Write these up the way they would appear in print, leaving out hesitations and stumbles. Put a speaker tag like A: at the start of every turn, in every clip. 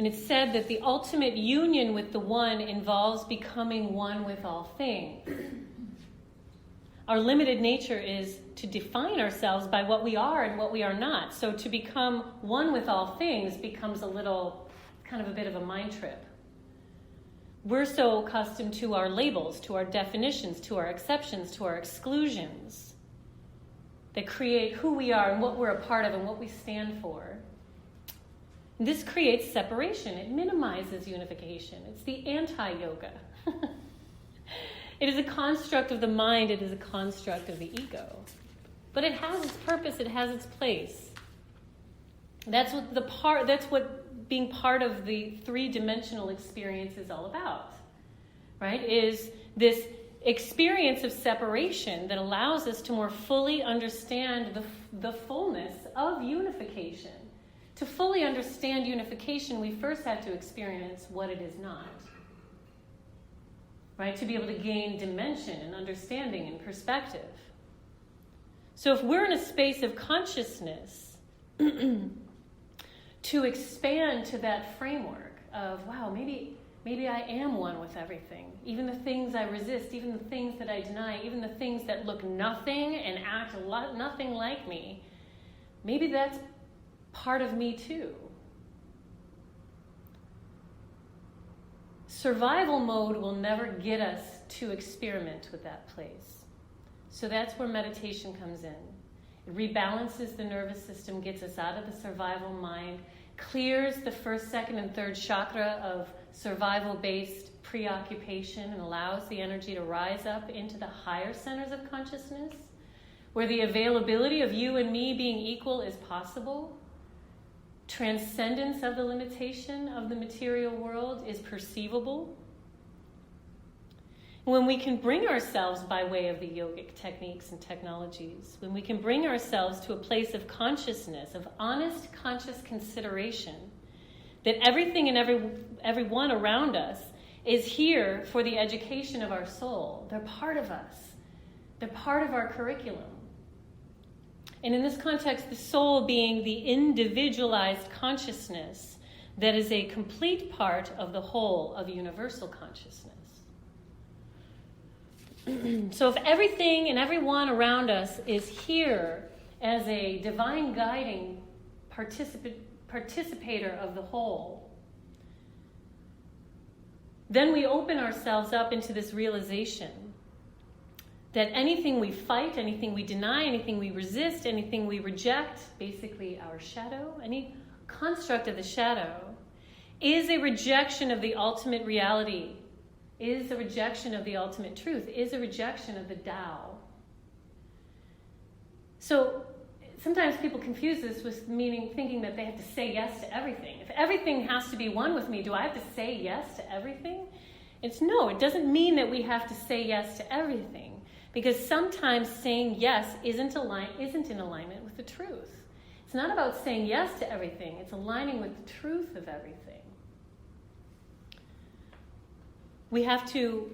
A: And it's said that the ultimate union with the one involves becoming one with all things. Our limited nature is to define ourselves by what we are and what we are not. So to become one with all things becomes kind of a bit of a mind trip. We're so accustomed to our labels, to our definitions, to our exceptions, to our exclusions that create who we are and what we're a part of and what we stand for. This creates separation. It minimizes unification. It's the anti-yoga. It is a construct of the mind. It is a construct of the ego. But it has its purpose. It has its place. That's what being part of the three-dimensional experience is all about, right? Is this experience of separation that allows us to more fully understand the fullness of unification. To fully understand unification, we first have to experience what it is not. Right? To be able to gain dimension and understanding and perspective. So if we're in a space of consciousness, to expand to that framework of, wow, maybe I am one with everything. Even the things I resist, even the things that I deny, even the things that look nothing and act nothing like me, maybe that's part of me too. Survival mode will never get us to experiment with that place. So that's where meditation comes in. It rebalances the nervous system, gets us out of the survival mind, clears the first, second, and third chakra of survival-based preoccupation and allows the energy to rise up into the higher centers of consciousness, where the availability of you and me being equal is possible. Transcendence of the limitation of the material world is perceivable. When we can bring ourselves by way of the yogic techniques and technologies, when we can bring ourselves to a place of consciousness, of honest, conscious consideration, that everything and everyone around us is here for the education of our soul. They're part of us. They're part of our curriculum. And in this context, the soul being the individualized consciousness that is a complete part of the whole of universal consciousness. So if everything and everyone around us is here as a divine guiding participator of the whole, then we open ourselves up into this realization that anything we fight, anything we deny, anything we resist, anything we reject, basically our shadow, any construct of the shadow, is a rejection of the ultimate reality, is a rejection of the ultimate truth, is a rejection of the Tao. So sometimes people confuse this with thinking that they have to say yes to everything. If everything has to be one with me, do I have to say yes to everything? No, it doesn't mean that we have to say yes to everything. Because sometimes saying yes isn't in alignment with the truth. It's not about saying yes to everything. It's aligning with the truth of everything. We have to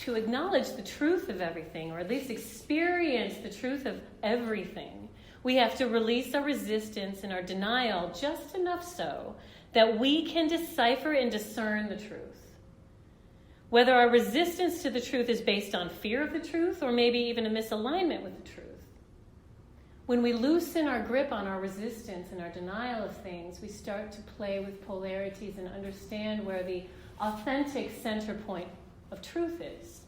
A: acknowledge the truth of everything, or at least experience the truth of everything. We have to release our resistance and our denial just enough so that we can decipher and discern the truth. Whether our resistance to the truth is based on fear of the truth or maybe even a misalignment with the truth. When we loosen our grip on our resistance and our denial of things, we start to play with polarities and understand where the authentic center point of truth is.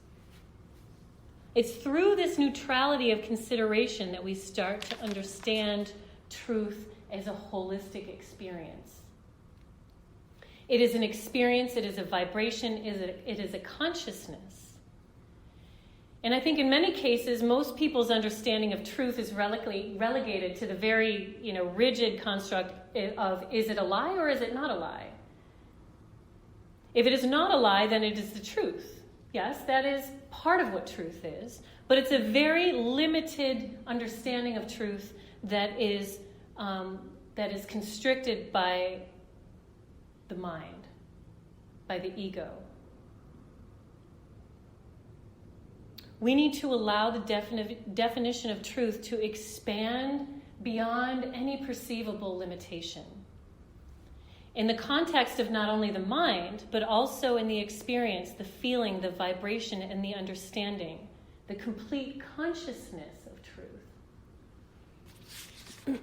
A: It's through this neutrality of consideration that we start to understand truth as a holistic experience. It is an experience, it is a vibration, it is a consciousness. And I think in many cases, most people's understanding of truth is relegated to the very, rigid construct of, is it a lie or is it not a lie? If it is not a lie, then it is the truth. Yes, that is part of what truth is, but it's a very limited understanding of truth that is constricted by the mind, by the ego. We need to allow the definition of truth to expand beyond any perceivable limitation. in the context of not only the mind, but also in the experience, the feeling, the vibration, and the understanding, the complete consciousness of truth.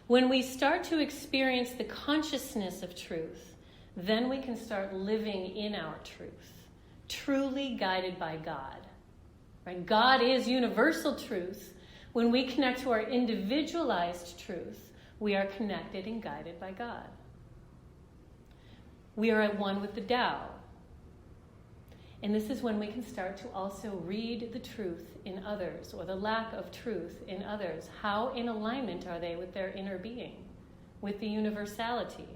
A: When we start to experience the consciousness of truth, then we can start living in our truth, truly guided by God. Right? God is universal truth. When we connect to our individualized truth, we are connected and guided by God. We are at one with the Tao. And this is when we can start to also read the truth in others, or the lack of truth in others. How in alignment are they with their inner being, with the universality?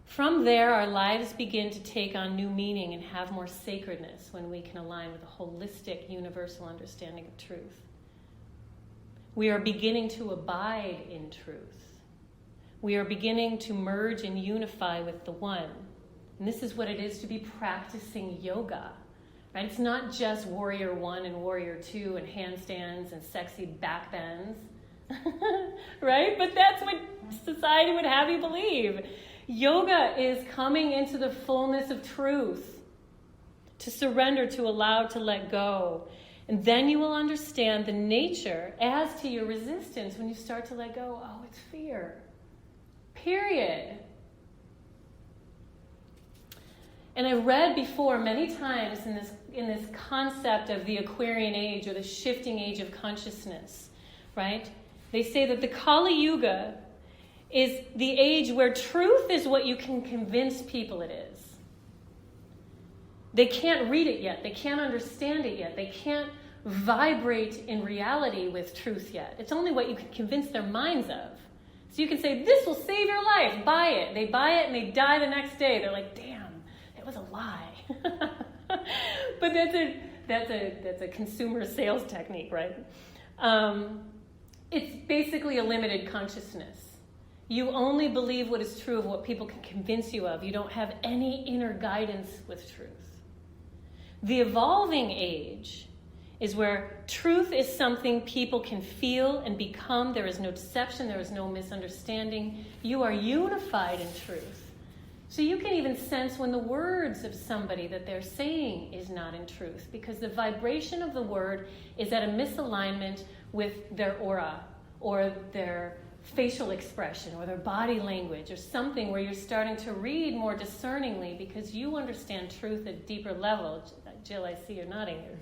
A: From there, our lives begin to take on new meaning and have more sacredness when we can align with a holistic, universal understanding of truth. We are beginning to abide in truth. We are beginning to merge and unify with the One. And this is what it is to be practicing yoga. Right? It's not just warrior 1 and warrior 2 and handstands and sexy back bends. Right? But that's what society would have you believe. Yoga is coming into the fullness of truth, to surrender, to allow, to let go. And then you will understand the nature as to your resistance when you start to let go. Oh, it's fear. Period. And I've read before many times in this concept of the Aquarian age, or the shifting age of consciousness, right? They say that the Kali Yuga is the age where truth is what you can convince people it is. They can't read it yet. They can't understand it yet. They can't vibrate in reality with truth yet. It's only what you can convince their minds of. So you can say, this will save your life. Buy it. They buy it and they die the next day. They're like, damn, it was a lie. But that's a consumer sales technique, right? It's basically a limited consciousness. You only believe what is true of what people can convince you of. You don't have any inner guidance with truth. The evolving age is where truth is something people can feel and become. There is no deception. There is no misunderstanding. You are unified in truth. So you can even sense when the words of somebody that they're saying is not in truth, because the vibration of the word is at a misalignment with their aura or their facial expression or their body language or something where you're starting to read more discerningly because you understand truth at a deeper level. Jill, I see you're nodding here.